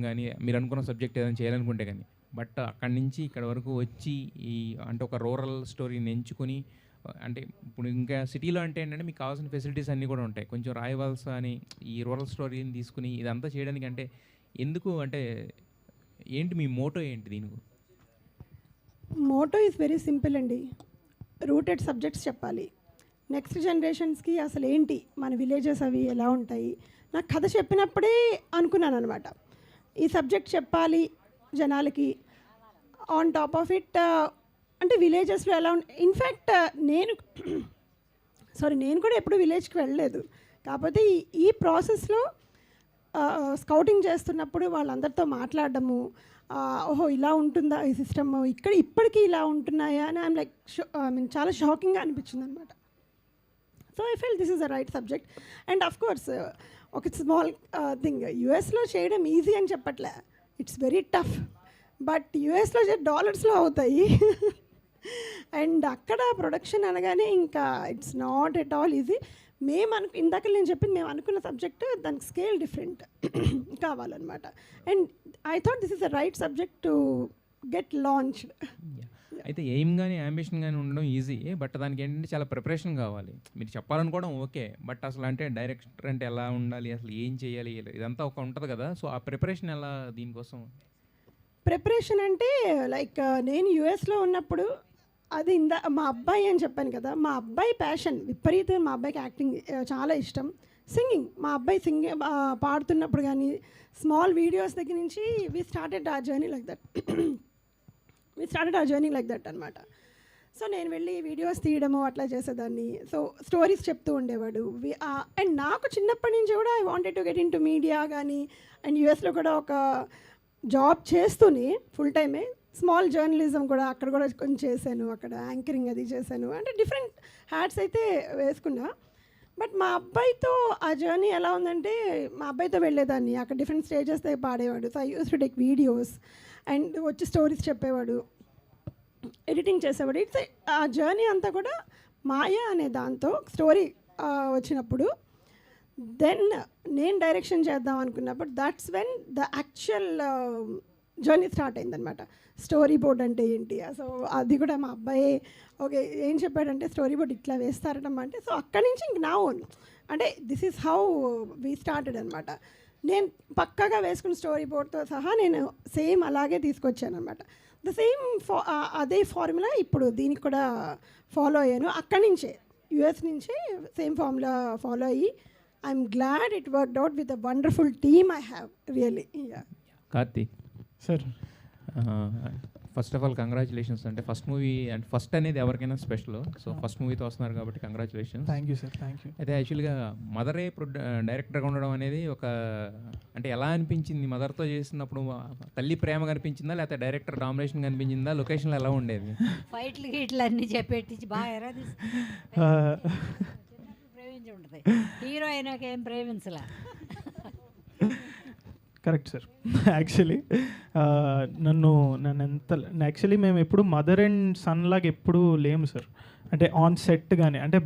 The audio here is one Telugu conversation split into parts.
కానీ మీరు అనుకున్న సబ్జెక్ట్ ఏదైనా చేయాలనుకుంటే కానీ, బట్ అక్కడి నుంచి ఇక్కడ వరకు వచ్చి ఈ అంటే ఒక రూరల్ స్టోరీని ఎంచుకొని, అంటే ఇప్పుడు ఇంకా సిటీలో అంటే ఏంటంటే మీకు కావాల్సిన ఫెసిలిటీస్ అన్నీ కూడా ఉంటాయి, కొంచెం రాయవలస అని ఈ రూరల్ స్టోరీని తీసుకుని ఇదంతా చేయడానికి అంటే ఎందుకు, అంటే ఏంటి మీ మోటో ఏంటి దీనికి? మోటో ఈజ్ వెరీ సింపుల్ అండి. రూటెడ్ సబ్జెక్ట్స్ చెప్పాలి నెక్స్ట్ జనరేషన్స్కి. అసలు ఏంటి మన విలేజెస్ అవి ఎలా ఉంటాయి, నాకు కథ చెప్పినప్పుడే అనుకున్నాను అనమాట, ఈ సబ్జెక్ట్ చెప్పాలి జనాలకి. ఆన్ టాప్ ఆఫ్ ఇట్ అంటే విలేజెస్లో ఎలా ఇన్ఫ్యాక్ట్ నేను కూడా ఎప్పుడు విలేజ్కి వెళ్ళలేదు. కాకపోతే ఈ ప్రాసెస్లో స్కౌటింగ్ చేస్తున్నప్పుడు వాళ్ళందరితో మాట్లాడడము, ఓహో ఇలా ఉంటుందా ఈ సిస్టమ్, ఇప్పటికీ ఇలా ఉంటున్నాయా అని ఐఎమ్ లైక్ చాలా షాకింగ్గా అనిపించింది అనమాట. So I feel this is the right subject. And of course ఒక స్మాల్ థింగ్, యుఎస్లో చేయడం ఈజీ అని చెప్పట్లే, ఇట్స్ వెరీ టఫ్. బట్ యుఎస్లో డాలర్స్లో అవుతాయి అండ్ అక్కడ ప్రొడక్షన్ అనగానే ఇంకా it's not at all easy. ఇందాక నేను చెప్పింది, మేము అనుకున్న సబ్జెక్ట్ దానికి స్కేల్ డిఫరెంట్ కావాలన్నమాట. And I thought this is the right subject to get launched. అయితే ఎయిమ్ కానీ అంబిషన్ కానీ ఉండడం ఈజీ, బట్ దానికి ఏంటంటే చాలా ప్రిపరేషన్ కావాలి. మీరు చెప్పాలనుకోవడం ఓకే, బట్ అసలు అంటే డైరెక్టర్ అంటే ఎలా ఉండాలి, అసలు ఏం చేయాలి, ఇదంతా ఒక ఉంటుంది కదా. సో ఆ ప్రిపరేషన్ ఎలా దీనికోసం? ప్రిపరేషన్ అంటే లైక్ నేను యుఎస్లో ఉన్నప్పుడు అది మా అబ్బాయి అని చెప్పాను కదా, మా అబ్బాయి ప్యాషన్ విపరీతం. మా అబ్బాయికి యాక్టింగ్ చాలా ఇష్టం, సింగింగ్. మా అబ్బాయి పాడుతున్నప్పుడు కానీ స్మాల్ వీడియోస్ దగ్గర నుంచి వీ స్టార్టెడ్ ఆ జర్నీ లైక్ దట్ అనమాట. సో నేను వెళ్ళి వీడియోస్ తీయడము అట్లా చేసేదాన్ని. సో స్టోరీస్ చెప్తూ ఉండేవాడు. అండ్ నాకు చిన్నప్పటి నుంచి కూడా I wanted to get in to media కానీ, అండ్ యూఎస్లో కూడా ఒక జాబ్ చేస్తూనే ఫుల్ టైమే స్మాల్ జర్నలిజం కూడా అక్కడ కూడా కొంచెం చేశాను, అక్కడ యాంకరింగ్ అది చేశాను, అంటే డిఫరెంట్ హ్యాట్స్ అయితే వేసుకున్నా. బట్ మా అబ్బాయితో ఆ జర్నీ ఎలా ఉందంటే, మా అబ్బాయితో వెళ్ళేదాన్ని, అక్కడ డిఫరెంట్ స్టేజెస్ దగ్గర పాడేవాడు. So I use to take videos and వచ్చి స్టోరీస్ చెప్పేవాడు, ఎడిటింగ్ చేసేవాడు. ఇట్స్ ఆ జర్నీ అంతా కూడా మాయా అనే దాంతో స్టోరీ వచ్చినప్పుడు, దెన్ నేను డైరెక్షన్ చేద్దాం అనుకున్నప్పుడు that's when the actual journey start అయిందనమాట. స్టోరీ బోర్డ్ అంటే ఏంటి, సో అది కూడా మా అబ్బాయి ఓకే ఏం చెప్పాడంటే స్టోరీ బోర్డ్ ఇట్లా వేస్తారటం అంటే, సో అక్కడి నుంచి ఇంక నా ఓన్ అంటే this is how we started అనమాట. నేను పక్కాగా వేసుకున్న స్టోరీ బోర్డ్తో సహా నేను సేమ్ అలాగే తీసుకొచ్చాను అనమాట. ద సేమ్ అదే ఫార్ములా ఇప్పుడు దీనికి కూడా ఫాలో అయ్యాను. అక్కడి నుంచే యుఎస్ నుంచే సేమ్ ఫార్ములా ఫాలో అయ్యి I'm glad it worked out with a wonderful team I have really. Karthik sir, first of all congratulations. అంటే ఫస్ట్ మూవీ అంటే ఫస్ట్ అనేది ఎవరికైనా స్పెషల్. సో ఫస్ట్ మూవీతో వస్తున్నారు కాబట్టి congratulations. Thank you sir, thank you. అయితే యాక్చువల్గా మదరే డైరెక్టర్గా ఉండడం అనేది ఒక అంటే ఎలా అనిపించింది? మదర్తో చేసినప్పుడు తల్లి ప్రేమ కనిపించిందా, లేకపోతే డైరెక్టర్ డామినేషన్ కనిపించిందా, లొకేషన్లో ఎలా ఉండేది? ఫైట్లు గీట్లు అన్నీ చెప్పేటి బాగా ఎరా ప్రేమించి ఉంటుంది. హీరో అయినాక ఏం ప్రేమించలా. Correct sir. యాక్చువల్లీ నన్ను యాక్చువల్లీ మేము ఎప్పుడు మదర్ అండ్ సన్ లాగా ఎప్పుడు లేము సార్. అంటే ఆన్ సెట్ కానీ, అంటే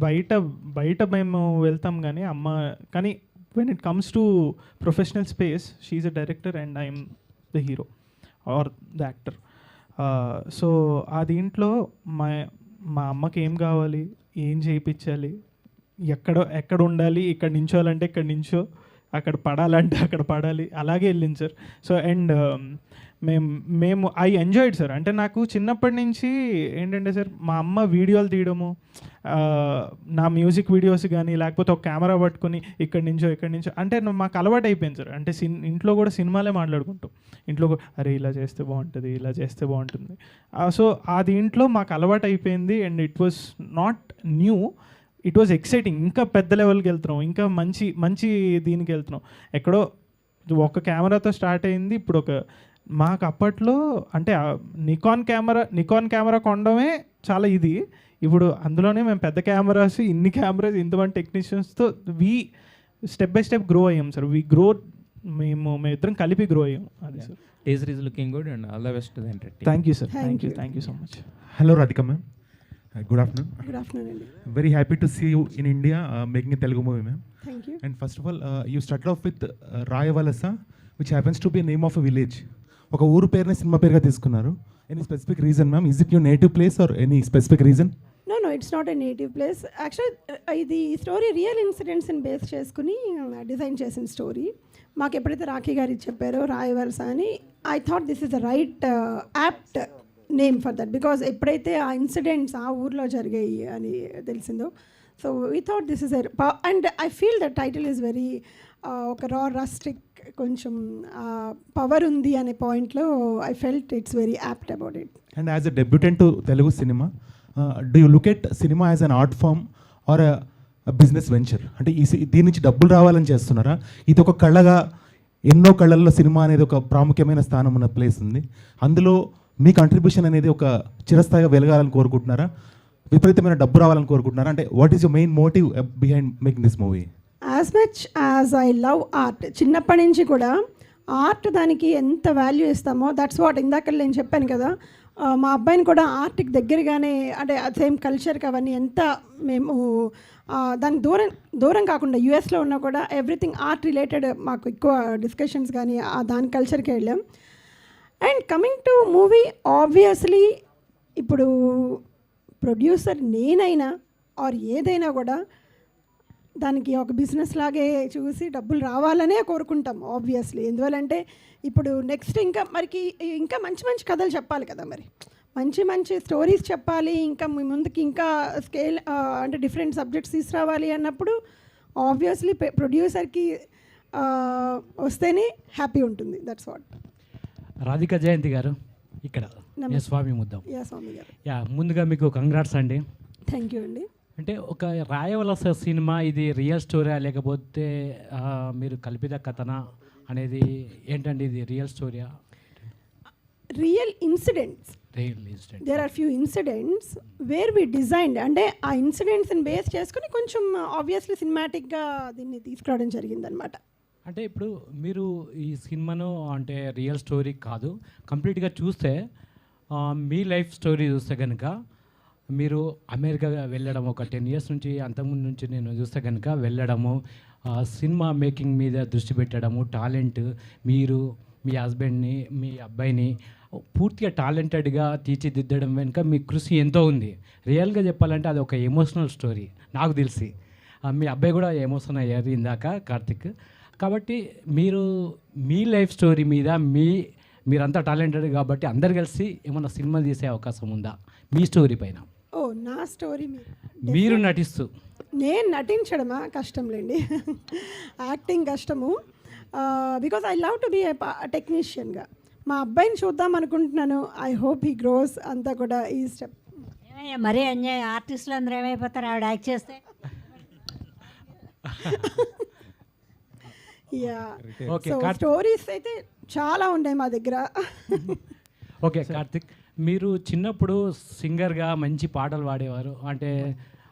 బయట మేము వెళ్తాం కానీ కానీ when it comes to professional space she's a director and I'm the hero or the actor. So ఆ దీంట్లో మా అమ్మకి ఏం కావాలి, ఏం చేయించాలి, ఎక్కడ ఉండాలి, ఇక్కడ నించోవాలంటే ఇక్కడ నించో, అక్కడ పడాలంటే అక్కడ పడాలి, అలాగే వెళ్ళింది సార్. సో అండ్ మేము ఐ ఎంజాయిడ్ సార్. అంటే నాకు చిన్నప్పటి నుంచి ఏంటంటే సార్, మా అమ్మ వీడియోలు తీయడము, నా మ్యూజిక్ వీడియోస్ కానీ లేకపోతే ఒక కెమెరా పట్టుకొని ఇక్కడి నుంచో అంటే మాకు అలవాటు అయిపోయింది సార్. అంటే ఇంట్లో కూడా సినిమాలే మాట్లాడుకుంటాం. ఇంట్లో అరే ఇలా చేస్తే బాగుంటుంది, ఇలా చేస్తే బాగుంటుంది. సో ఆ దీంట్లో మాకు అలవాటు అయిపోయింది. And it was not new, it was exciting. ఇంకా పెద్ద లెవెల్కి వెళ్తున్నాం, ఇంకా మంచి దీనికి వెళ్తున్నాం. ఎక్కడో ఒక కెమెరాతో స్టార్ట్ అయింది, ఇప్పుడు మాకు అప్పట్లో అంటే నికాన్ కెమెరా కొనడమే చాలా ఇది. ఇప్పుడు అందులోనే మేము పెద్ద కెమెరాస్, ఇన్ని కెమెరాస్, ఇంతమంది టెక్నీషియన్స్తో స్టెప్ బై స్టెప్ గ్రో అయ్యాం సార్. మేము ఇద్దరం కలిపి గ్రో అయ్యాం. అది sir. Teaser is looking good and all the best to the entertainment. Thank you sir, thank you so much. Hello Radhika ma'am. Good afternoon. Good afternoon. Very happy to see you in India making a Telugu movie, ma'am. Thank you. And first of all, you started off with Rayavalasa, which happens to be a name of a village. ఒక ఊరు పేరుని సినిమా పేరుగా తీసుకున్నారు. Any specific reason ma'am? Is it your native place or any specific reason? No, it's not a native place. Actually, ఇది స్టోరీ రియల్ ఇన్సిడెంట్స్ని బేస్ చేసుకుని డిజైన్ చేసిన స్టోరీ. మాకు ఎప్పుడైతే రాఖీ గారు చెప్పారో రాయవలస అని, I thought this is the right apt name for that, because ఎప్పుడైతే ఆ ఇన్సిడెంట్స్ ఆ ఊర్లో జరిగాయి అని తెలిసిందో, so we thought this is and I feel the title is very ఒక రస్టిక్, కొంచెం పవర్ ఉంది అనే పాయింట్లో I felt it's very apt about it. And as a debutante to Telugu cinema, do you look at cinema as an art form or business venture? అంటే దీని నుంచి డబ్బులు రావాలని చేస్తున్నారా? ఇది ఒక కళగా, ఎన్నో కళల్లో సినిమా అనేది ఒక ప్రాముఖ్యమైన స్థానం ఉన్న ప్లేస్ ఉంది. అందులో మీ కంట్రిబ్యూషన్ అనేది ఒక చిరస్థాయిగా వెలగాలని కోరుకుంటున్నారా? విపరీతమైన డబ్బు రావాలని కోరుకుంటున్నారా? అంటే what is your main motive behind making this movie? As much as I love art, చిన్నప్పటి నుంచి కూడా ఆర్ట్ దానికి ఎంత వాల్యూ ఇస్తామో, దట్స్ వాట్ ఇందాక నేను చెప్పాను కదా, మా అబ్బాయిని కూడా ఆర్ట్కి దగ్గరగానే, అంటే సేమ్ కల్చర్కి అవన్నీ ఎంత మేము దానికి దూరం కాకుండా యూఎస్లో ఉన్నా కూడా ఎవ్రీథింగ్ ఆర్ట్ రిలేటెడ్ మాకు ఎక్కువ డిస్కషన్స్ కానీ దాని కల్చర్కి వెళ్ళాం. And coming to movie, obviously ఇప్పుడు ప్రొడ్యూసర్ నేనైనా ఆర్ ఏదైనా కూడా దానికి ఒక బిజినెస్ లాగే చూసి డబ్బులు రావాలనే కోరుకుంటాం ఆబ్వియస్లీ. ఎందువల్లంటే ఇప్పుడు నెక్స్ట్ ఇంకా మంచి మంచి కథలు చెప్పాలి కదా, మరి మంచి స్టోరీస్ చెప్పాలి, ఇంకా మీ ముందుకి ఇంకా స్కేల్ అంటే డిఫరెంట్ సబ్జెక్ట్స్ తీసుకురావాలి అన్నప్పుడు ఆబ్వియస్లీ ప్రొడ్యూసర్కి వస్తేనే హ్యాపీ ఉంటుంది. That's what. రాధికా జయంతి గారు ఇక్కడ స్వామి ముద్దాం. యా స్వామి గారు. యా, ముందుగా మీకు కంగ్రాట్స్ అండి. థ్యాంక్ యూ అండి. అంటే ఒక రాయవలస సినిమా ఇది రియల్ స్టోరీయా లేకపోతే మీరు కల్పిత కథనా అనేది ఏంటండి? ఇది రియల్ స్టోరీయా? Real incidents. There are few incidents where we designed, అంటే ఆ ఇన్సిడెంట్స్ని బేస్ చేసుకుని కొంచెం ఆబ్వియస్లీ సినిమాటిక్గా దీన్ని తీసుకురావడం జరిగిందనమాట. అంటే ఇప్పుడు మీరు ఈ సినిమాను అంటే రియల్ స్టోరీ కాదు, కంప్లీట్గా చూస్తే మీ లైఫ్ స్టోరీ చూస్తే కనుక మీరు అమెరికా వెళ్ళడం, ఒక 10 years నుంచి అంతకుముందు నుంచి నేను చూస్తే కనుక వెళ్ళడము, సినిమా మేకింగ్ మీద దృష్టి పెట్టడము, టాలెంట్, మీరు మీ హస్బెండ్ని మీ అబ్బాయిని పూర్తిగా టాలెంటెడ్గా తీర్చిదిద్దడం వెనుక మీ కృషి ఎంతో ఉంది. రియల్గా చెప్పాలంటే అది ఒక ఎమోషనల్ స్టోరీ నాకు తెలిసి. మీ అబ్బాయి కూడా ఎమోషన్ అయ్యారు ఇందాక, కార్తిక్. కాబట్టి మీరు మీ లైఫ్ స్టోరీ మీద మీరంతా టాలెంటెడ్ కాబట్టి అందరు కలిసి ఏమన్నా సినిమా తీసే అవకాశం ఉందా మీ స్టోరీ పైన? ఓ, నా స్టోరీ మీరు నటిస్తూ? నేను నటించడమా కష్టంలేండి, యాక్టింగ్ కష్టము. Because I love to be టెక్నీషియన్గా. మా అబ్బాయిని చూద్దాం అనుకుంటున్నాను. ఐ హోప్ హీ గ్రోస్ అంతా కూడా ఈ స్టెప్. మరీ ఎంజాయ్ ఆర్టిస్టులు అందరూ ఏమైపోతారు ఆవిడ యాక్ట్ చేస్తే? యా, సో స్టోరీస్ అయితే చాలా ఉన్నాయి మా దగ్గర. ఓకే కార్తిక్, మీరు చిన్నప్పుడు సింగర్గా మంచి పాటలు పాడేవారు, అంటే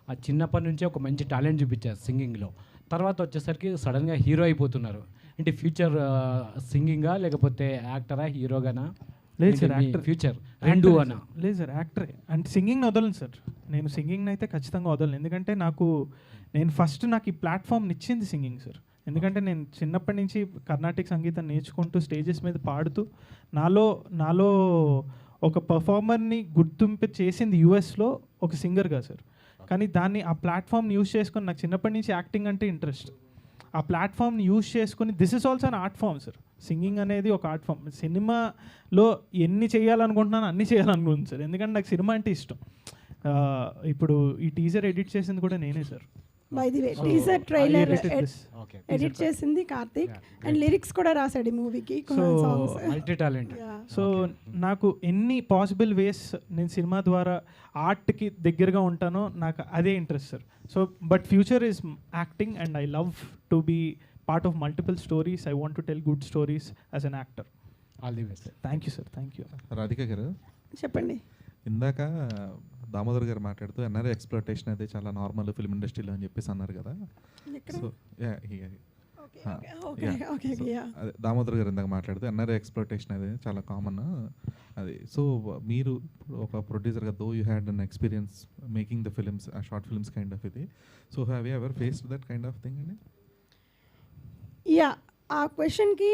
ఆ చిన్నప్పటి నుంచే ఒక మంచి టాలెంట్ చూపించారు సింగింగ్లో. తర్వాత వచ్చేసరికి సడన్గా హీరో అయిపోతున్నారు. అంటే ఫ్యూచర్ సింగింగా లేకపోతే యాక్టరా, హీరోగానా? లేదు సార్, యాక్టర్. ఫ్యూచర్ రెండు అన్నా? లేదు సార్, యాక్టరే. అంటే సింగింగ్ వదలను సార్, నేను సింగింగ్ని అయితే ఖచ్చితంగా వదలను. ఎందుకంటే నాకు ఈ ప్లాట్ఫామ్ని ఇచ్చింది సింగింగ్ సార్. ఎందుకంటే నేను చిన్నప్పటి నుంచి కర్ణాటక సంగీతం నేర్చుకుంటూ స్టేజెస్ మీద పాడుతూ నాలో ఒక పర్ఫార్మర్ని గుర్తింపు చేసింది యూఎస్లో ఒక సింగర్గా సార్. కానీ ఆ ప్లాట్ఫామ్ని యూజ్ చేసుకొని, నాకు చిన్నప్పటి నుంచి యాక్టింగ్ అంటే ఇంట్రెస్ట్, ఆ ప్లాట్ఫామ్ని యూజ్ చేసుకొని this is also an art form sir. Singing అనేది ఒక ఆర్ట్ ఫామ్. సినిమాలో ఎన్ని చేయాలనుకుంటున్నాను అన్నీ చేయాలనుకుంటున్నాను సార్, ఎందుకంటే నాకు సినిమా అంటే ఇష్టం. ఇప్పుడు ఈ టీజర్ ఎడిట్ చేసింది కూడా నేనే sir. By the way, teaser trailer edit చేసింది కార్తిక్, అండ్ లిరిక్స్ కూడా రాశాడు ఈ మూవీకి. Multi talent. సో నాకు ఎన్ని పాసిబుల్ వేస్ నేను సినిమా ద్వారా ఆర్ట్కి దగ్గరగా ఉంటానో నాకు అదే interest sir. So but future is acting and I love to be part of multiple stories. I want to tell good stories as an actor. All the best sir. Thank you sir. Thank you. Radhika గారు, చెప్పండి. ఇందాక దామోదర్ గారు మాట్లాడుతూ ఎన్ఆర్ఐ ఎక్స్ప్లోటేషన్ అయితే చాలా నార్మల్ ఫిల్మ్ ఇండస్ట్రీలో అని చెప్పేసి అన్నారు కదా. సో అదే దామోదర్ గారు ఇందాక మాట్లాడుతూ ఎన్ఆర్ఐ ఎక్స్ప్లోటేషన్ అనేది చాలా కామన్ అది. సో మీరు ఒక ప్రొడ్యూసర్గా, though you had an experience making the films, short films kind of ఇది. So have you ever faced that kind of thing అండి? యా, ఆ క్వశ్చన్కి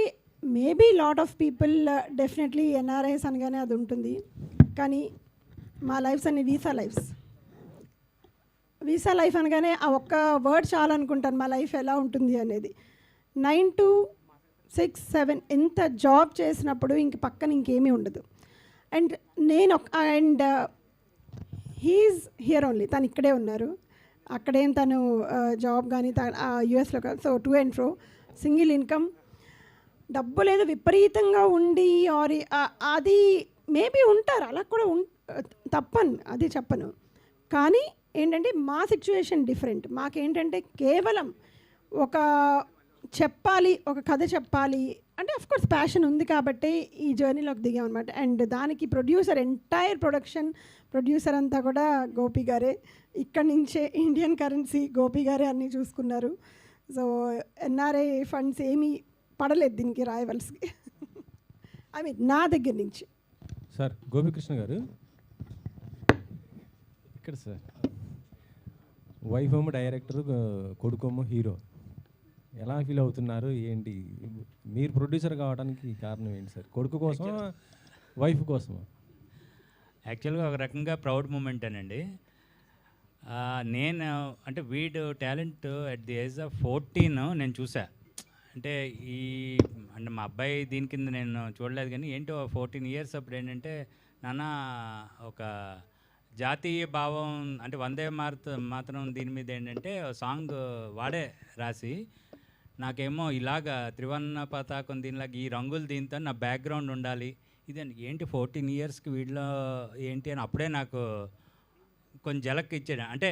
maybe lot of people definitely NRIs అనగానే అది ఉంటుంది, కానీ మా లైఫ్స్ అన్ని వీసా లైఫ్ అనగానే ఆ ఒక్క వర్డ్ చాలనుకుంటాను మా లైఫ్ ఎలా ఉంటుంది అనేది. 9 to 6, 7 ఎంత జాబ్ చేసినప్పుడు ఇంక పక్కన ఇంకేమీ ఉండదు. అండ్ హీఈస్ హియర్ ఓన్లీ, తను ఇక్కడే ఉన్నారు, అక్కడేం తను జాబ్ కానీ యూఎస్లో కాదు. So to and fro, single income, డబ్బు లేదు విపరీతంగా ఉండి ఆర్ అది మేబీ ఉంటారు, అలా కూడా తప్పను, అది చెప్పను. కానీ ఏంటంటే మా సిచ్యువేషన్ డిఫరెంట్. మాకేంటంటే కేవలం ఒక చెప్పాలి, ఒక కథ చెప్పాలి అంటే అఫ్కోర్స్ ప్యాషన్ ఉంది కాబట్టి ఈ జర్నీలోకి దిగామన్నమాట. అండ్ దానికి ప్రొడ్యూసర్, ఎంటైర్ ప్రొడ్యూసర్ అంతా కూడా గోపి గారే. ఇక్కడి నుంచే ఇండియన్ కరెన్సీ గోపి గారే అన్నీ చూసుకున్నారు. సో ఎన్ఆర్ఐ ఫండ్స్ ఏమీ పడలేదు దీనికి రాయవలసికి, ఐ మీన్ నా దగ్గర నుంచి. సార్ గోపికృష్ణ గారు ఇక్కడ సార్, వైఫ్ ఏమో డైరెక్టర్, కొడుకేమో హీరో, ఎలా ఫీల్ అవుతున్నారు ఏంటి? మీరు ప్రొడ్యూసర్ కావడానికి కారణం ఏంటి సార్? కొడుకు కోసం, వైఫ్ కోసమా? యాక్చువల్గా ఒక రకంగా ప్రౌడ్ మూమెంట్ అనండి. నేను అంటే వీడు talent at the age of 14 నేను చూసా. అంటే అంటే మా అబ్బాయి దీని కింద నేను చూడలేదు, కానీ ఏంటో 14 years అప్పుడు ఏంటంటే నాన్న ఒక జాతీయ భావం అంటే వందే మాతరం దీని మీద ఏంటంటే సాంగ్ వాడే రాసి నాకేమో ఇలాగా త్రివర్ణ పతాకం దీనిలాగా ఈ రంగులు దీంతో నా బ్యాక్గ్రౌండ్ ఉండాలి ఇదండి. ఏంటి 14 yearsకి వీడిలో ఏంటి అని అప్పుడే నాకు కొంచెం జలక్ ఇచ్చాడు. అంటే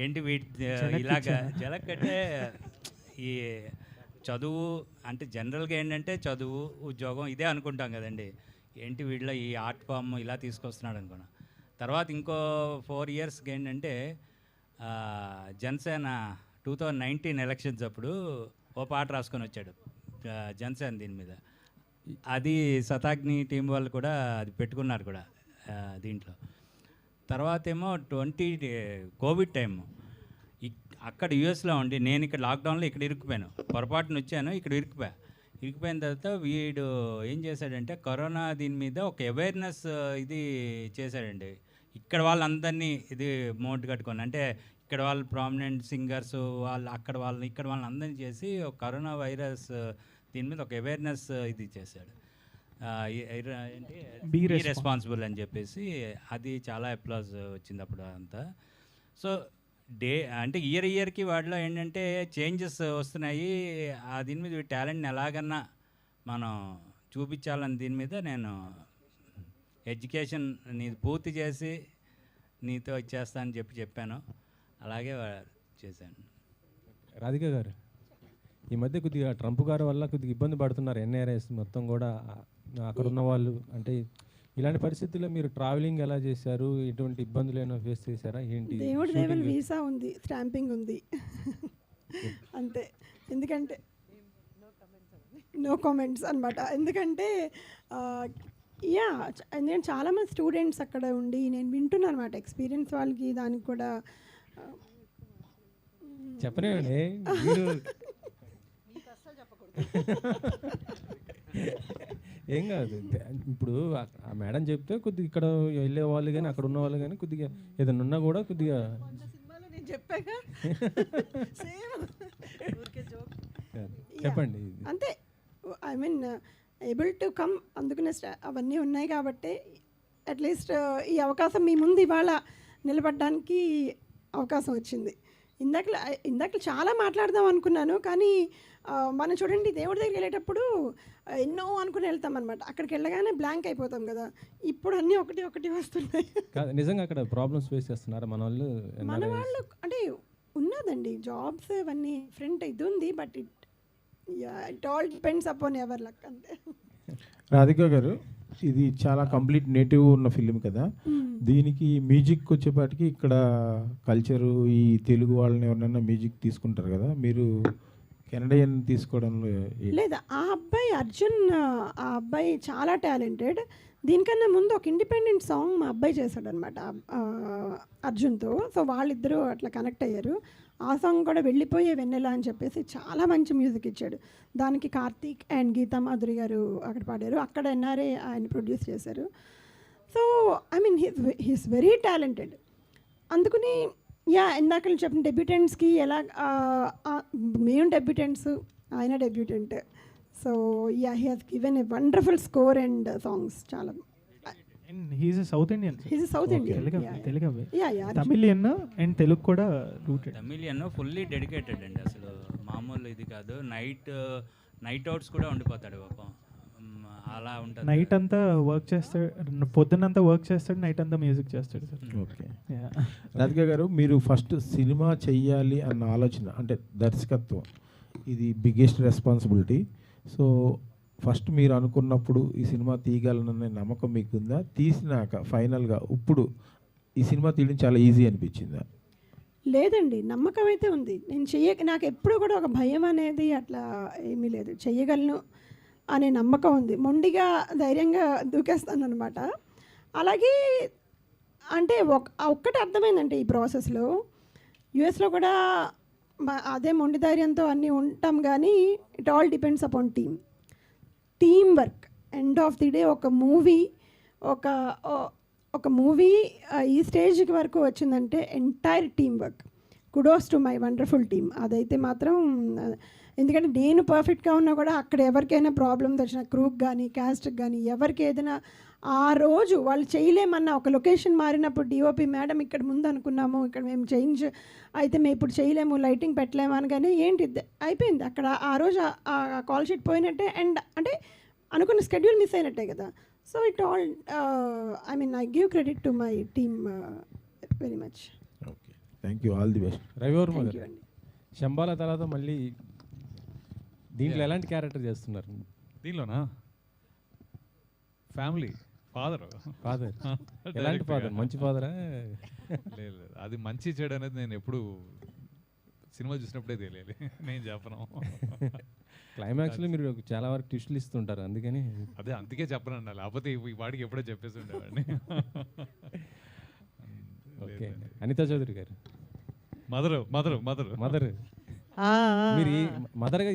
ఏంటి వీటి ఇలాగా జలక్ అంటే ఈ చదువు అంటే జనరల్గా ఏంటంటే చదువు ఉద్యోగం ఇదే అనుకుంటాం కదండి. ఏంటి వీడిలో ఈ ఆర్ట్ ఫామ్ ఇలా తీసుకొస్తున్నాడు అనుకున్నా. తర్వాత ఇంకో 4 yearsకి ఏంటంటే జనసేన 2019 ఎలక్షన్స్ అప్పుడు ఓ పాట రాసుకొని వచ్చాడు జనసేన దీని మీద. అది శతాగ్ని టీం వాళ్ళు కూడా అది పెట్టుకున్నారు కూడా దీంట్లో. తర్వాత ఏమో కోవిడ్ టైము అక్కడ యూఎస్లో ఉండి నేను ఇక్కడ లాక్డౌన్లో ఇక్కడ ఇరుక్కుపోయాను. పొరపాటున వచ్చాను, ఇక్కడ ఇరుక్కుపోయిన తర్వాత వీడు ఏం చేశాడంటే కరోనా దీని మీద ఒక అవేర్నెస్ ఇది చేశాడండి. ఇక్కడ వాళ్ళందరినీ ఇది మోడ్ కట్టుకొని అంటే ఇక్కడ వాళ్ళు ప్రామినెంట్ సింగర్స్ వాళ్ళు అక్కడ వాళ్ళని ఇక్కడ వాళ్ళని అందరినీ చేసి ఒక కరోనా వైరస్ దీని మీద ఒక అవేర్నెస్ ఇది చేశాడు. బీ రెస్పాన్సిబుల్ అని చెప్పేసి అది చాలా అప్లాజ్ వచ్చింది అప్పుడు అంతా. సో అంటే ఇయర్కి వాటిలో ఏంటంటే చేంజెస్ వస్తున్నాయి. ఆ దీని మీద టాలెంట్ని ఎలాగన్నా మనం చూపించాలని దీని మీద నేను ఎడ్యుకేషన్ నీది పూర్తి చేసి నీతో ఇచ్చేస్తా అని చెప్పాను. అలాగే చేశాను. రాధిక గారు, ఈ మధ్య కొద్దిగా ట్రంప్ గారి వల్ల కొద్దిగా ఇబ్బంది పడుతున్నారు ఎన్ఆర్ఐస్ మొత్తం కూడా, అక్కడ ఉన్న వాళ్ళు. అంటే ఇలాంటి పరిస్థితుల్లో మీరు ట్రావెలింగ్ ఎలా చేశారు? ఎటువంటి ఇబ్బందులు ఏమైనా ఫేస్ చేశారా ఏంటి? దేవుడి దేవుని వీసా ఉంది, స్టాంపింగ్ ఉంది అంతే. ఎందుకంటే నో కామెంట్స్ అనమాట. ఎందుకంటే నేను చాలామంది స్టూడెంట్స్ అక్కడ ఉండి నేను వింటున్నాను అనమాట ఎక్స్పీరియన్స్ వాళ్ళకి దానికి కూడా చెప్పనివ్వండి. ఏం కాదు, ఇప్పుడు ఆ మేడం చెప్తే కొద్దిగా ఇక్కడ వెళ్ళే వాళ్ళు కానీ అక్కడ ఉన్న వాళ్ళు కానీ కొద్దిగా ఏదైనా ఉన్నా కూడా కొద్దిగా సినిమాలో నేను చెప్పాక చెప్పండి. అంతే, I mean able to come, అందుకనే అవన్నీ ఉన్నాయి కాబట్టి అట్లీస్ట్ ఈ అవకాశం మీ ముందు ఇవాళ నిలబడడానికి అవకాశం వచ్చింది. ఇందాక చాలా మాట్లాడదాం అనుకున్నాను, కానీ మనం చూడండి దేవుడి దగ్గరికి వెళ్ళేటప్పుడు ఎన్నో అనుకుని వెళ్తాం అనమాట. అక్కడికి వెళ్ళగానే బ్లాంక్ అయిపోతాం కదా. ఇప్పుడు అన్నీ ఒకటి వస్తున్నాయి. నిజంగా అక్కడ ప్రాబ్లమ్స్ ఫేస్ చేస్తున్నారు మన వాళ్ళు అంటే ఉన్నదండి జాబ్స్ అవన్నీ డిఫరెంట్ ఇది ఉంది, but it all depends upon ever luck అంతే. రాధిక గారు, ఇది చాలా కంప్లీట్ నేటివ్ ఉన్న ఫిలిం కదా, దీనికి మ్యూజిక్ వచ్చేపాటికి ఇక్కడ కల్చరు ఈ తెలుగు వాళ్ళని ఎవరైనా మ్యూజిక్ తీసుకుంటారు కదా, మీరు కెనడియన్ తీసుకోవడంలో లేదా ఆ అబ్బాయి అర్జున్, ఆ అబ్బాయి చాలా టాలెంటెడ్. దీనికన్నా ముందు ఒక ఇండిపెండెంట్ సాంగ్ మా అబ్బాయి చేశాడనమాట అర్జున్తో. సో వాళ్ళిద్దరూ అట్లా కనెక్ట్ అయ్యారు. ఆ సాంగ్ కూడా వెళ్ళిపోయే వెన్నెల అని చెప్పేసి చాలా మంచి మ్యూజిక్ ఇచ్చాడు. దానికి కార్తీక్ అండ్ గీతా మాధురి గారు అక్కడ పాడారు. అక్కడ ఎన్ఆర్ఏ ఆయన ప్రొడ్యూస్ చేశారు. So I mean he's very talented. అందుకని ఇందాక చెప్పిన డెబ్యూటెంట్స్కి ఎలా మేము డెబ్యూటెంట్స్, ఆయన debutant. So he has given a wonderful score and songs. చాలా he's south Indian, he's south Indian, Telugu Tamilian and Telugu కూడా రూటెడ్. తమిళియన్ ఫుల్లీ డెడికేటెడ్ అండి, అసలు మామూలు ఇది కాదు. నైట్ అవుట్స్ కూడా ఉండిపోతాడు పాపం, అలా ఉంటుంది. నైట్ అంతా వర్క్ చేస్తాడు, పొద్దున్నంతా వర్క్ చేస్తాడు, నైట్ అంతా మ్యూజిక్ చేస్తాడు సార్. ఓకే. రాధిక గారు, మీరు ఫస్ట్ సినిమా చెయ్యాలి అన్న ఆలోచన, అంటే దర్శకత్వం, ఇది బిగ్గెస్ట్ రెస్పాన్సిబిలిటీ. సో ఫస్ట్ మీరు అనుకున్నప్పుడు ఈ సినిమా తీయగలననే నమ్మకం మీకుందా? తీసినాక ఫైనల్గా ఇప్పుడు ఈ సినిమా తీయడం చాలా ఈజీ అనిపించిందా? లేదండి, నమ్మకం అయితే ఉంది. నాకు ఎప్పుడు కూడా ఒక భయం అనేది అట్లా ఏమీ లేదు. చెయ్యగలను అనే నమ్మకం ఉంది. మొండిగా ధైర్యంగా దూకేస్తాను అనమాట. అలాగే అంటే ఒక్కటి అర్థమైందంటే ఈ ప్రాసెస్లో, యుఎస్లో కూడా అదే మొండి ధైర్యంతో అన్నీ ఉంటాం, కానీ it all depends upon team work. End of the day ఒక మూవీ ఈ స్టేజ్కి వరకు వచ్చిందంటే entire team work. Kudos to my wonderful team. అదైతే మాత్రం, ఎందుకంటే నేను పర్ఫెక్ట్గా ఉన్నా కూడా అక్కడ ఎవరికైనా ప్రాబ్లమ్స్ వచ్చిన, క్రూకి కానీ క్యాస్ట్కి కానీ ఎవరికి ఏదైనా ఆ రోజు వాళ్ళు చేయలేమన్నా, ఒక లొకేషన్ మారినప్పుడు డిఓపి మేడం ఇక్కడ ముందు అనుకున్నాము, ఇక్కడ మేము చేంజ్ అయితే మేము ఇప్పుడు చేయలేము, లైటింగ్ పెట్టలేము అనగానే ఏంటి అయిపోయింది అక్కడ. ఆ రోజు ఆ కాల్ షీట్ పోయినట్టే. అండ్ అంటే అనుకున్న స్కెడ్యూల్ మిస్ అయినట్టే కదా. So it all I mean I give credit to my team very much. Okay, thank you, all the best. Ravi Varma గారు, శంబాల తర్వాత మళ్ళీ దీంట్లో ఎలాంటి క్యారెక్టర్ చేస్తున్నారు? దీనిలోనా ఫ్యామిలీ ఫాదర్ ఎలాంటి ఫాదర్? మంచి ఫాదరా? లేదు, అది మంచి చెడు అనేది నేను ఎప్పుడు సినిమా చూసినప్పుడే తెలియాలి, నేను చెప్పను. క్లైమాక్స్లో మీరు చాలా వరకు ట్విస్టులు ఇస్తుంటారు, అందుకని అందుకే చెప్పనండి, లేకపోతే ఈ వాడికి ఎప్పుడో చెప్పేసి ఉండేవాడిని. ఓకే. అనితా చౌదరి గారు, మదర్ మీరు మదర్గా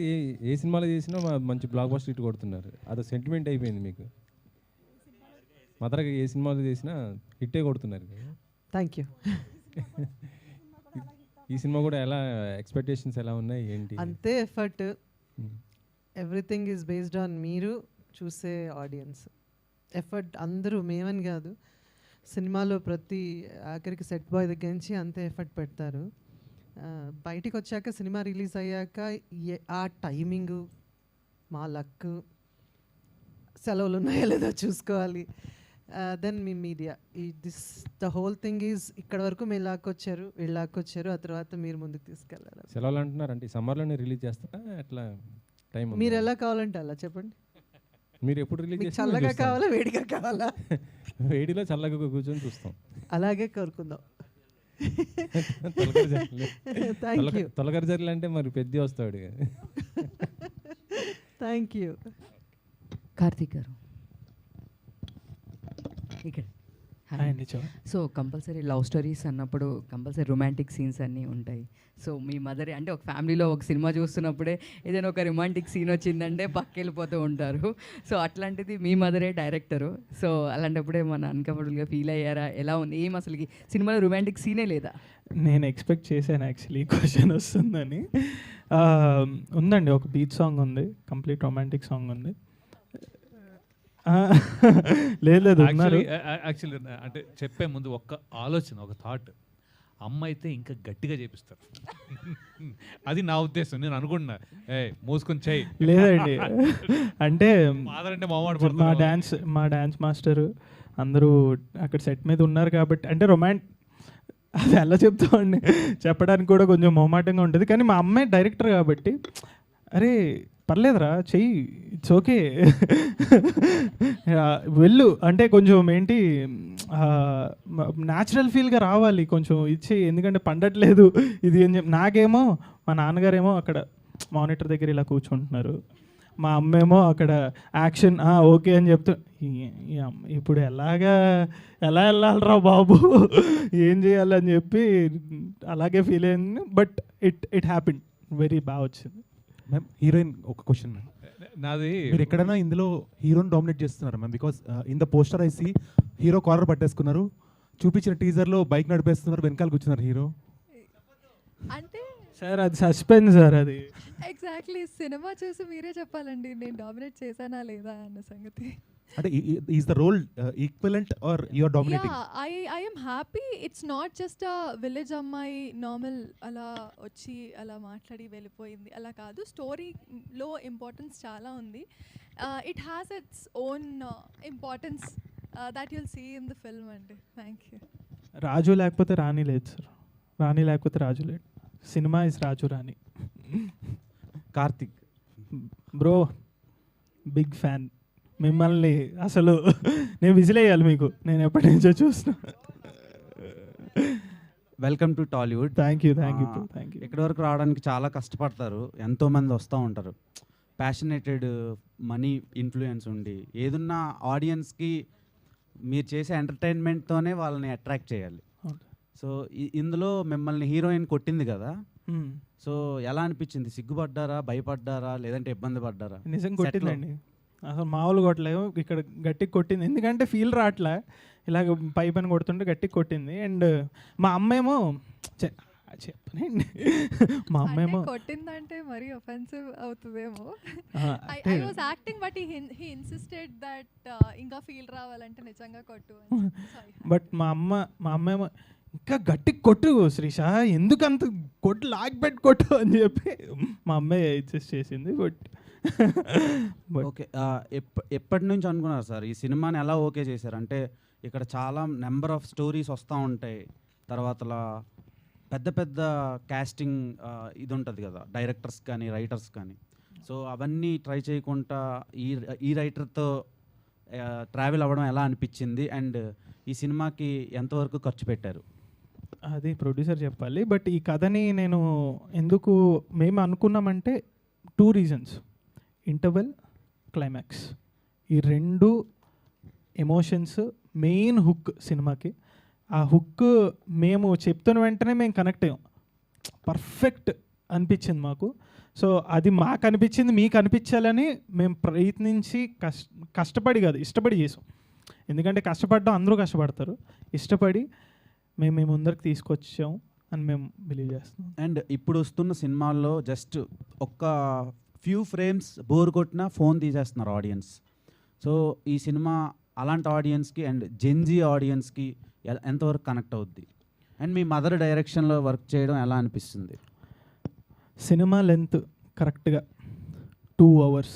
ఏ సినిమాలో చేసినా మంచి బ్లాక్ బస్టర్ హిట్ కొడుతున్నారు. అది సెంటిమెంట్ అయిపోయింది మీకు. మదర్గా ఏ సినిమాలో చేసినా హిట్టే కొడుతున్నారు. Thank you. ఈ సినిమా కూడా ఎలా ఎక్స్పెక్టేషన్స్ ఎలా ఉన్నాయి ఏంటి? అంతే effort. Everything is based on మీరు చూసే ఆడియన్స్. ఎఫర్ట్ అందరూ, మేమని కాదు, సినిమాలో ప్రతి ఆఖరికి సెట్ బాయ్ దగ్గర నుంచి అంతే ఎఫర్ట్ పెడతారు. బయటికి వచ్చాక, సినిమా రిలీజ్ అయ్యాక ఆ టైమింగు, మా లక్, సెలవులు ఉన్నాయో లేదో చూసుకోవాలి. దెన్ మీ media, the whole thing is ఇక్కడ వరకు మీరు లాక్కొచ్చారు, ఆ తర్వాత మీరు ముందుకు తీసుకెళ్ళాలి. సెలవులు అంటున్నారు అంటే సమ్మర్లోనే రిలీజ్ చేస్తారా? ఎట్లా టైం మీరు ఎలా కావాలంటే అలా చెప్పండి. మీరు ఎప్పుడు రిలీజ్ చేస్తారు? చల్లగా కావాలా, వేడిగా కావాలా? వేడిలో చల్లగా కూర్చొని చూస్తాం. అలాగే కోరుకుందాం. తొలగరి జర్లు అంటే మరి పెద్ద వస్తాడు. Thank you. కార్తీక్ గారు ఇక్కడ. సో కంపల్సరీ లవ్ స్టోరీస్ అన్నప్పుడు కంపల్సరీ రొమాంటిక్ సీన్స్ అన్నీ ఉంటాయి. సో మీ మదర్ అంటే ఒక ఫ్యామిలీలో ఒక సినిమా చూస్తున్నప్పుడే ఏదైనా ఒక రొమాంటిక్ సీన్ వచ్చిందంటే పక్కెళ్ళిపోతూ ఉంటారు. సో అట్లాంటిది మీ మదరే డైరెక్టరు. సో అలాంటప్పుడే మన అన్కంఫర్టబుల్గా ఫీల్ అయ్యారా? ఎలా ఉంది? ఏం అసలు సినిమాలో రొమాంటిక్ సీనే లేదా? నేను ఎక్స్పెక్ట్ చేశాను యాక్చువల్లీ క్వశ్చన్ వస్తుందని. ఉందండి, ఒక బీచ్ సాంగ్ ఉంది, కంప్లీట్ రొమాంటిక్ సాంగ్ ఉంది. లేదు యాక్చువల్లీ అంటే చెప్పే ముందు ఒక్క ఆలోచన, ఒక థాట్, అమ్మ అయితే ఇంకా గట్టిగా చేపిస్తారు. అది నా ఉద్దేశం. నేను అనుకుంటున్నా మూసుకొని చేయి. లేదండి, అంటే మా డ్యాన్స్ మాస్టర్ అందరూ అక్కడ సెట్ మీద ఉన్నారు కాబట్టి, అంటే అది ఎలా చెప్తామండి, చెప్పడానికి కూడా కొంచెం మొహమాటంగా ఉంటుంది. కానీ మా అమ్మాయి డైరెక్టర్ కాబట్టి, అరే పర్లేదురా చెయ్యి, ఇట్స్ ఓకే, వెళ్ళు అంటే కొంచెం ఏంటి న్యాచురల్ ఫీల్గా రావాలి కొంచెం ఇచ్చి, ఎందుకంటే పండట్లేదు ఇది అని చెప్పి. నాకేమో మా నాన్నగారేమో అక్కడ మానిటర్ దగ్గర ఇలా కూర్చుంటున్నారు. మా అమ్మేమో అక్కడ యాక్షన్ ఓకే అని చెప్తూ ఇప్పుడు ఎలా వెళ్ళాలరా బాబు ఏం చేయాలని చెప్పి అలాగే ఫీల్ అయింది. బట్ ఇట్ హ్యాపెన్ వెరీ బాగా వచ్చింది. మ్యామ్ హీరోయిన్ ఒక క్వశ్చన్ మ్యామ్, నాది మీరు ఎక్కడైనా ఇందులో హీరోని డామినేట్ చేస్తున్నారు ma'am? Because in the poster I see hero collar పట్టేసుకున్నారు, చూపించిన టీజర్లో బైక్ నడిపేస్తున్నారు, వెనకాల కూర్చున్నారు హీరో. అంటే సార్ అది సస్పెన్స్ సార్, అది ఎగ్జాక్ట్లీ సినిమా చూసి మీరే చెప్పాలండి నేను డామినేట్ చేశానా లేదా అన్న సంగతి. అంటే is the role equivalent or are you dominating? I am happy. It's not just a village అమ్మాయి నార్మల్ అలా వచ్చి అలా మాట్లాడి వెళ్ళిపోయింది అలా కాదు. స్టోరీలో ఇంపార్టెన్స్ చాలా ఉంది. It has its own importance that you'll see in the film అండి. Thank you. రాజు లేకపోతే రాణి లేదు సార్, రాణి లేకపోతే రాజు లేడు. సినిమా ఇస్ రాజు రాణి. కార్తిక్ బ్రో బిగ్ ఫ్యాన్ మిమ్మల్ని, అసలు నేను విజిలేయాలి మీకు, నేను ఎప్పటి నుంచో చూస్తున్నా. Welcome to Tollywood. Thank you. ఇక్కడి వరకు రావడానికి చాలా కష్టపడతారు, ఎంతోమంది వస్తూ ఉంటారు. ప్యాషనేటెడ్ మనీ ఇన్ఫ్లుయెన్స్ ఉండి ఏదున్నా ఆడియన్స్కి మీరు చేసే ఎంటర్టైన్మెంట్తోనే వాళ్ళని అట్రాక్ట్ చేయాలి. సో ఇందులో మిమ్మల్ని హీరోయిన్ కొట్టింది కదా, సో ఎలా అనిపించింది? సిగ్గుపడ్డారా, భయపడ్డారా, లేదంటే ఇబ్బంది పడ్డారా? నిజం కొట్టిందండి, అసలు మామూలు కొట్టలేవు. ఇక్కడ గట్టికి కొట్టింది, ఎందుకంటే ఫీల్ రావట్లే, ఇలాగ పై పని కొడుతుంటే గట్టికి కొట్టింది. అండ్ మా అమ్మేమో చెప్పనండి, మా అమ్మేమో కొట్టిందంటే మరీ ఒఫెన్సివ్ అవుతుందేమో. I was acting but he insisted that ఇంకా ఫీల్ రావాలంటే నిజంగా కొట్టు. బట్ మా అమ్మేమో ఇంకా గట్టికి కొట్టు శ్రీష, ఎందుకంత కొట్టు లాగిపెట్టి కొట్టు అని చెప్పి మా అమ్మాయి ఇన్సిస్ట్ చేసింది. బట్ ఓకే, ఎప్పటి నుంచి అనుకున్నారు సార్ ఈ సినిమాని ఎలా ఓకే చేశారు? అంటే ఇక్కడ చాలా నెంబర్ ఆఫ్ స్టోరీస్ వస్తూ ఉంటాయి, తర్వాతలా పెద్ద పెద్ద క్యాస్టింగ్ ఇది ఉంటుంది కదా, డైరెక్టర్స్ కానీ రైటర్స్ కానీ. సో అవన్నీ ట్రై చేయకుండా ఈ రైటర్తో ట్రావెల్ అవ్వడం ఎలా అనిపించింది? అండ్ ఈ సినిమాకి ఎంతవరకు ఖర్చు పెట్టారు? అది ప్రొడ్యూసర్ చెప్పాలి. బట్ ఈ కథని నేను ఎందుకు మేము అనుకున్నామంటే 2 రీజన్స్, ఇంటర్వెల్, క్లైమాక్స్. ఈ 2 ఎమోషన్స్ మెయిన్ హుక్ సినిమాకి. ఆ హుక్ మేము చెప్తున్న వెంటనే మేము కనెక్ట్ అయ్యాం, పర్ఫెక్ట్ అనిపించింది మాకు. సో అది మాకు అనిపించింది మీకు అనిపించాలని మేము ప్రయత్నించి కష్టపడి కాదు ఇష్టపడి చేసాం. ఎందుకంటే కష్టపడ్డం అందరూ కష్టపడతారు, ఇష్టపడి మేము ముందరికి తీసుకొచ్చాం అని మేము బిలీవ్ చేస్తున్నాం. అండ్ ఇప్పుడు వస్తున్న సినిమాల్లో జస్ట్ ఒక్క ఫ్యూ ఫ్రేమ్స్ బోర్ కొట్టినా ఫోన్ తీసేస్తున్నారు ఆడియన్స్. సో ఈ సినిమా అలాంటి ఆడియన్స్కి అండ్ జెన్జీ ఆడియన్స్కి ఎంతవరకు కనెక్ట్ అవుద్ది? అండ్ మీ మదర్ డైరెక్షన్లో వర్క్ చేయడం ఎలా అనిపిస్తుంది? సినిమా లెంత్ కరెక్ట్గా 2 hours,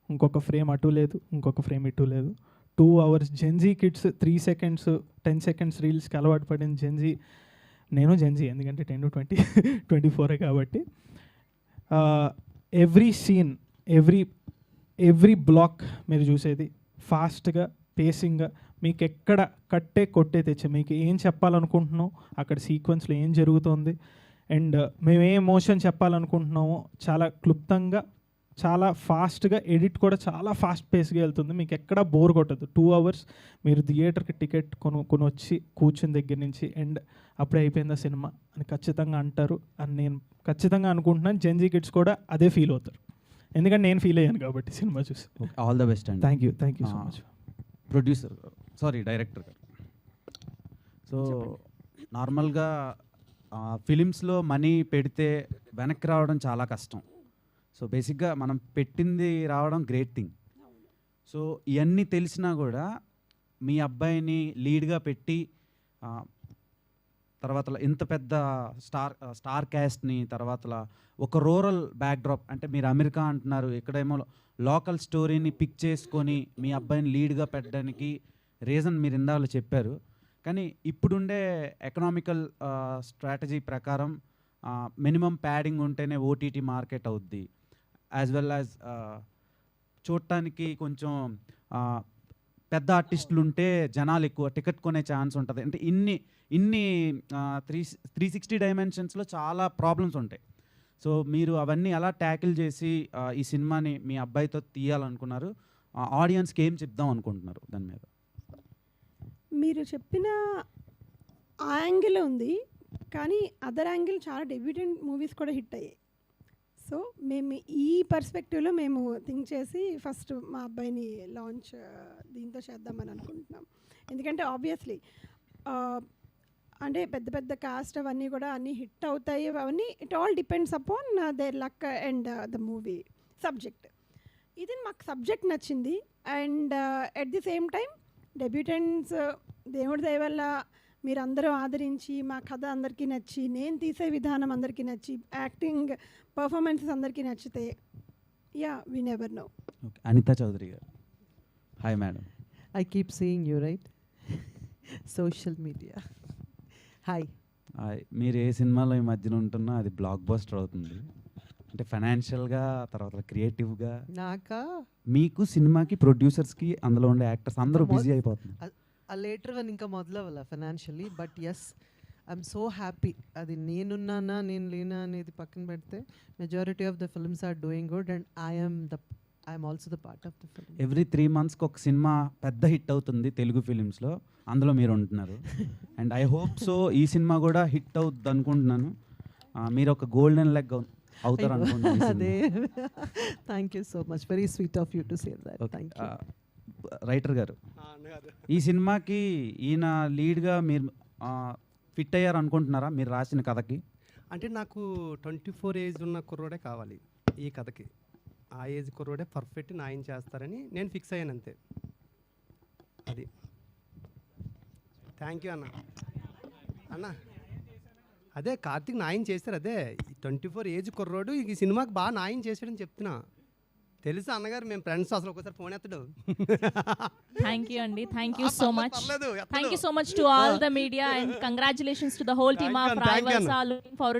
ఇంకొక ఫ్రేమ్ అటు లేదు, ఇంకొక ఫ్రేమ్ ఇటు లేదు. 2 hours. Gen Z kids 3 seconds 10 seconds రీల్స్కి అలవాటు పడిన జెన్జీ, నేను జెన్జీ ఎందుకంటే 10 to 20 24 కాబట్టి ఎవ్రీ సీన్ ఎవ్రీ బ్లాక్ మీరు చూసేది ఫాస్ట్గా పేసింగ్గా, మీకు ఎక్కడ కట్టే కొట్టే తెచ్చే, మీకు ఏం చెప్పాలనుకుంటున్నాం అక్కడ సీక్వెన్స్లో ఏం జరుగుతుంది, అండ్ మేము ఏ ఎమోషన్ చెప్పాలనుకుంటున్నామో చాలా క్లుప్తంగా, చాలా ఫాస్ట్గా, ఎడిట్ కూడా చాలా ఫాస్ట్ పేస్గా వెళ్తుంది, మీకు ఎక్కడా బోర్ కొట్టదు. 2 hours మీరు థియేటర్కి టికెట్ కొని వచ్చి కూర్చుని దగ్గర నుంచి అండ్ అప్పుడే అయిపోయిందా సినిమా అని ఖచ్చితంగా అంటారు అని నేను ఖచ్చితంగా అనుకుంటున్నాను. జెన్జీ కిడ్స్ కూడా అదే ఫీల్ అవుతారు, ఎందుకంటే నేను ఫీల్ అయ్యాను కాబట్టి సినిమా చూసి. ఆల్ ద బెస్ట్ అండి. Thank you so much. Producer director గారు, సో నార్మల్గా ఫిలిమ్స్లో మనీ పెడితే వెనక్కి రావడం చాలా కష్టం. సో బేసిక్గా మనం పెట్టింది రావడం గ్రేట్ థింగ్. సో ఇవన్నీ తెలిసినా కూడా మీ అబ్బాయిని లీడ్గా పెట్టి తర్వాత ఇంత పెద్ద స్టార్ క్యాస్ట్ని, తర్వాత ఒక రూరల్ బ్యాక్డ్రాప్, అంటే మీరు అమెరికా అంటున్నారు, ఇక్కడేమో లోకల్ స్టోరీని పిక్ చేసుకొని మీ అబ్బాయిని లీడ్గా పెట్టడానికి రీజన్ మీరు ఇందాక చెప్పారు. కానీ ఇప్పుడుండే ఎకనామికల్ స్ట్రాటజీ ప్రకారం మినిమం ప్యాడింగ్ ఉంటేనే ఓటీటీ మార్కెట్ అవుద్ది, యాజ్ వెల్ యాజ్ చూడటానికి కొంచెం పెద్ద ఆర్టిస్టులు ఉంటే జనాలు ఎక్కువ టికెట్ కొనే ఛాన్స్ ఉంటుంది. అంటే ఇన్ని 360 డైమెన్షన్స్లో చాలా ప్రాబ్లమ్స్ ఉంటాయి. సో మీరు అవన్నీ ఎలా ట్యాకిల్ చేసి ఈ సినిమాని మీ అబ్బాయితో తీయాలనుకున్నారు? ఆడియన్స్కి ఏం చెప్దాం అనుకుంటున్నారు దాని మీద? మీరు చెప్పిన ఆ యాంగిల్ ఉంది, కానీ అదర్ యాంగిల్ చాలా డెబ్యూటెంట్ మూవీస్ కూడా హిట్ అయ్యాయి. సో మేము ఈ పర్స్పెక్టివ్లో మేము థింక్ చేసి ఫస్ట్ మా అబ్బాయిని లాంచ్ దీంతో చేద్దామని అనుకుంటున్నాం. ఎందుకంటే ఆబ్వియస్లీ అంటే పెద్ద పెద్ద కాస్ట్ అవన్నీ కూడా అన్నీ హిట్ అవుతాయి, అవన్నీ it all depends upon there luck and the movie subject. ఇది మాకు సబ్జెక్ట్ నచ్చింది and at the same time debutants దేవుడి దయ వల్ల మీరందరూ ఆదరించి మా కథ అందరికీ నచ్చి, నేను తీసే విధానం అందరికీ నచ్చి, యాక్టింగ్ పర్ఫార్మెన్సెస్ అందరికీ నచ్చితే yeah we never know. Okay, Anitha Chowdary garu. Hi madam. I keep seeing you, right? Social media. Hi. మీరు ఏ సినిమాలో ఈ మధ్యన ఉంటున్నా అది బ్లాక్ బస్టర్ అవుతుంది. అంటే ఫైనాన్షియల్గా, తర్వాత క్రియేటివ్గా. నాకా మీకు సినిమాకి ప్రొడ్యూసర్స్కి అందులో ఉండే యాక్టర్స్ అందరూ బిజీ అయిపోతుంది. ఆ లేటర్ వన్ ఇంకా మొదలవ్వాల financially, but yes I'm so happy. అది నేనున్నానా నేను లేనా అనేది పక్కన పెడితే majority of the films are doing good and I'm also the part of the film. Every 3 monthsకి ఒక సినిమా పెద్ద హిట్ అవుతుంది తెలుగు ఫిలిమ్స్లో, అందులో మీరు ఉంటున్నారు. అండ్ ఐ హోప్ సో ఈ సినిమా కూడా హిట్ అవుద్ది అనుకుంటున్నాను. మీరు ఒక గోల్డెన్ లెగ్ అవుతారు అనుకుంటున్నాను. అదే, thank you so much, very sweet of you to say that. Thank you. Writer గారు, ఈ సినిమాకి ఈయన లీడ్గా మీరు ఫిట్ అయ్యారు అనుకుంటున్నారా మీరు రాసిన కథకి? అంటే నాకు 24 ఏజ్ ఉన్న కుర్రోడే కావాలి ఈ కథకి. ఆ ఏజ్ కుర్రోడే పర్ఫెక్ట్ న్యాయం చేస్తారని నేను ఫిక్స్ అయ్యాను అంతే. అది. థ్యాంక్ యూ అన్న. అదే కార్తీక్ న్యాయం చేస్తారు. అదే 24 ఏజ్ కుర్రోడు ఈ సినిమాకి బాగా న్యాయం చేశాడని చెప్తున్నా. తెలుసు అన్నగారు, మేము ఫ్రెండ్స్, అసలు ఒకసారి phone ఎత్తడు. Thank you Andy, thank you so much. Thank you so much to all the media and congratulations to the whole team of Raivalsa. Looking forward